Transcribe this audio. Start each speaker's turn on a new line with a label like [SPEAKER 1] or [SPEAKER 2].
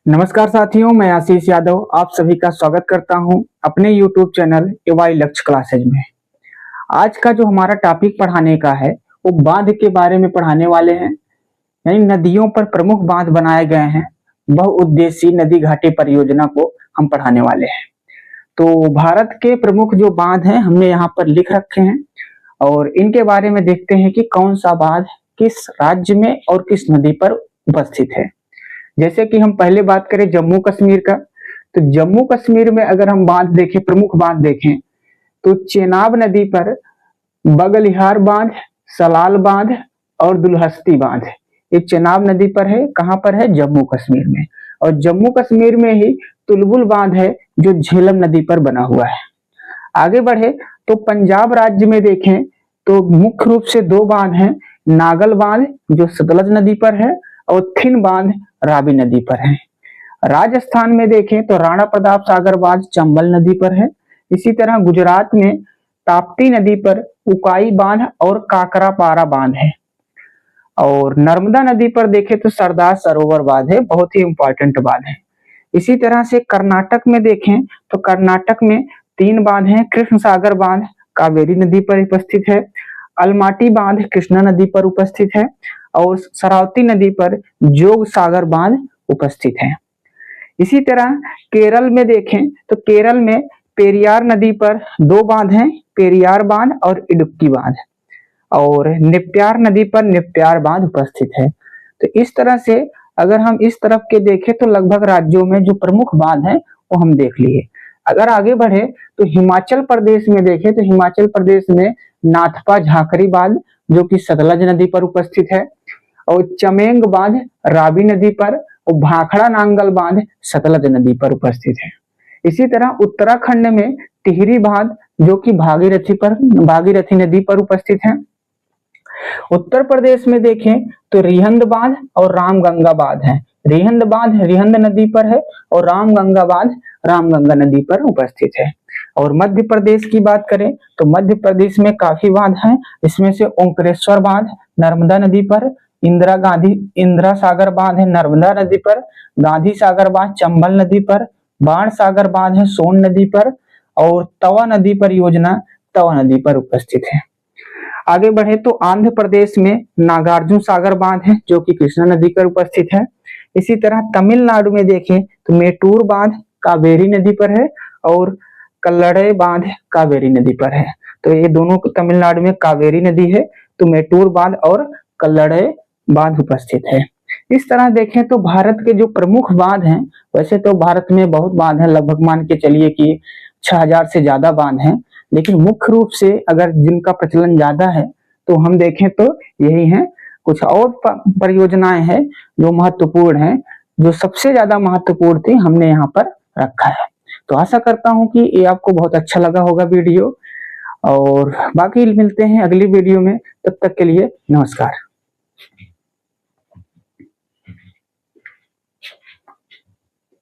[SPEAKER 1] नमस्कार साथियों, मैं आशीष यादव आप सभी का स्वागत करता हूं अपने YouTube चैनल एवाई लक्ष्य क्लासेज में। आज का जो हमारा टॉपिक पढ़ाने का है वो बांध के बारे में पढ़ाने वाले हैं। यानी नदियों पर प्रमुख बांध बनाए गए हैं, बहुउद्देशीय नदी घाटी परियोजना को हम पढ़ाने वाले हैं। तो भारत के प्रमुख जो बांध हैं हमने यहाँ पर लिख रखे हैं और इनके बारे में देखते हैं कि कौन सा बांध किस राज्य में और किस नदी पर उपस्थित है। जैसे कि हम पहले बात करें जम्मू कश्मीर का, तो जम्मू कश्मीर में अगर हम बांध देखें, प्रमुख बांध देखें तो चेनाब नदी पर बगलिहार बांध, सलाल बांध और दुलहस्ती बांध, ये चेनाब नदी पर है। कहां पर है? जम्मू कश्मीर में। और जम्मू कश्मीर में ही तुलबुल बांध है जो झेलम नदी पर बना हुआ है। आगे बढ़े तो पंजाब राज्य में देखें तो मुख्य रूप से दो बांध हैं, नागल बांध जो सतलज नदी पर है और थिन बांध रावी नदी पर है। राजस्थान में देखें तो राणा प्रताप सागर बांध चंबल नदी पर है। इसी तरह गुजरात में ताप्ती नदी पर उकाई बांध और काकरापारा बांध है। और नर्मदा नदी पर देखें तो सरदार सरोवर बांध है, बहुत ही इंपॉर्टेंट बांध है। इसी तरह से कर्नाटक में देखें तो कर्नाटक में तीन बांध हैं, कृष्ण सागर बांध कावेरी नदी पर उपस्थित है, अलमाटी बांध कृष्णा नदी पर उपस्थित है और शरावती नदी पर जोग सागर बांध उपस्थित है। इसी तरह केरल में देखें तो केरल में पेरियार नदी पर दो बांध हैं, पेरियार बांध और इडुक्की बांध, और नेप्यार नदी पर नेप्यार बांध उपस्थित है। तो इस तरह से अगर हम इस तरफ के देखें तो लगभग राज्यों में जो प्रमुख बांध हैं वो हम देख लिए। अगर आगे बढ़े तो हिमाचल प्रदेश में देखें तो हिमाचल प्रदेश में नाथपा झाकरी बांध जो कि सतलज नदी पर उपस्थित है और चमेंग बांध रावी नदी पर और भाखड़ा नांगल बांध सतलज नदी पर उपस्थित है। इसी तरह उत्तराखंड में टिहरी बांध जो कि भागीरथी नदी पर उपस्थित है। उत्तर प्रदेश में देखें तो रिहंद बांध और रामगंगा बांध है। रिहंद बांध रिहंद नदी पर है और रामगंगा बांध रामगंगा नदी पर उपस्थित है। और मध्य प्रदेश की बात करें तो मध्य प्रदेश में काफी बांध हैं, इसमें से ओंकारेश्वर बांध नर्मदा नदी पर, इंदिरा सागर बांध है नर्मदा नदी पर, गांधी सागर बांध चंबल नदी पर, बाण सागर बांध है सोन नदी पर और तवा नदी पर योजना तवा नदी पर उपस्थित है। आगे बढ़े तो आंध्र प्रदेश में नागार्जुन सागर बांध है जो कि कृष्णा नदी पर उपस्थित है। इसी तरह तमिलनाडु में देखें तो मेटूर बांध कावेरी नदी पर है और कल्लड़े बांध कावेरी नदी पर है। तो ये दोनों तमिलनाडु में कावेरी नदी है, तो मेटूर बांध और कल्लड़े बांध उपस्थित है। इस तरह देखें तो भारत के जो प्रमुख बांध हैं, वैसे तो भारत में बहुत बांध हैं, लगभग मान के चलिए कि 6000 से ज्यादा बांध हैं, लेकिन मुख्य रूप से अगर जिनका प्रचलन ज्यादा है तो हम देखें तो यही है। कुछ और परियोजनाएं हैं जो महत्वपूर्ण हैं, जो सबसे ज्यादा महत्वपूर्ण थी हमने यहाँ पर रखा है। तो आशा करता हूँ कि ये आपको बहुत अच्छा लगा होगा वीडियो, और बाकी मिलते हैं अगली वीडियो में। तब तक के लिए नमस्कार।